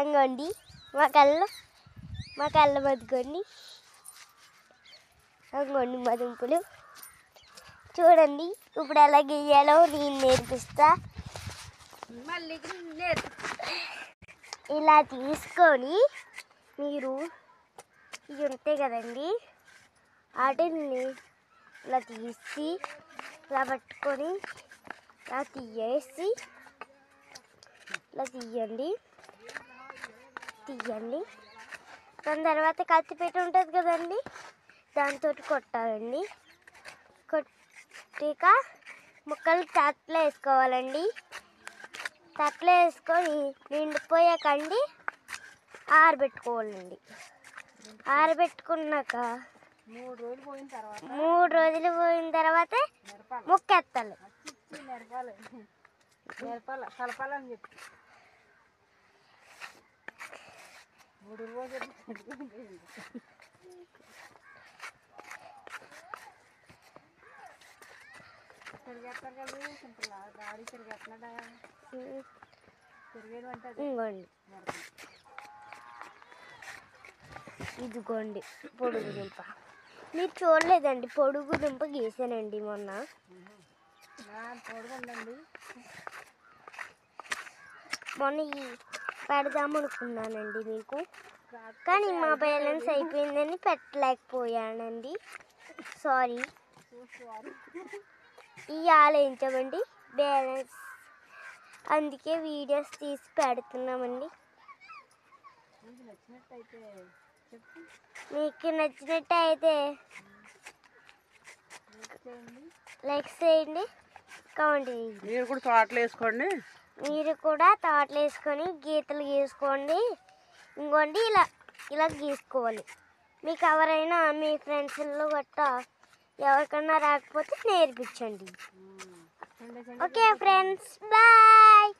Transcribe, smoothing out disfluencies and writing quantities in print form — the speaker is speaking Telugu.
అంగోండి మా కళ్ళ మధ్యకోండి అంగోండి మా దుంపలు చూడండి. ఇప్పుడు ఎలా గీయాలో నేను నేర్పిస్తా. మళ్ళీ ఇలా తీసుకొని మీరు ఇవి ఉంటాయి కదండి, వాటిని ఇలా తీసి ఇలా పట్టుకొని ఇలా తీయేసి ఇలా తీయండి. దాని తర్వాత కత్తిపీట ఉంటుంది కదండి, దాంతో కొట్టాలండి. కొట్టాక ముక్కలు తట్టలో వేసుకోవాలండి. తట్టలో వేసుకొని నిండిపోయాకండి ఆరబెట్టుకోవాలండి. ఆరబెట్టుకున్నాక 3 రోజులు పోయిన తర్వాత ముక్కెత్తాలి. కలపాలని చెప్పి 3 రోజులు తిరిగేస్తారు కదా, దాడి తిరిగేస్తున్నాడా తిరిగేది అంటే ఇంకోండి ఇదిగోండి పొడుగు దుంప. మీరు చూడలేదండి, పొడుగు దుంప గీసానండి మొన్న. పొడుగుండండి మొన్న పెడదాం అనుకున్నానండి మీకు, కానీ మా బ్యాలెన్స్ అయిపోయిందని పెట్టలేకపోయానండి. సారీ. ఆలోచించామండి బ్యాలెన్స్, అందుకే వీడియోస్ తీసి పెడుతున్నామండి. మీకు నచ్చినట్టయితే లైక్ చేయండి, కామెంట్ చేయండి. మీరు కూడా తోటలు వేసుకోండి. మీరు కూడా తోటలు వేసుకొని గీతలు గీసుకోండి. ఇంకోండి ఇలా గీసుకోవాలి. మీకు ఎవరైనా మీ ఫ్రెండ్స్లో గట్టా ఎవరికన్నా రాకపోతే నేర్పించండి. Okay friends, bye.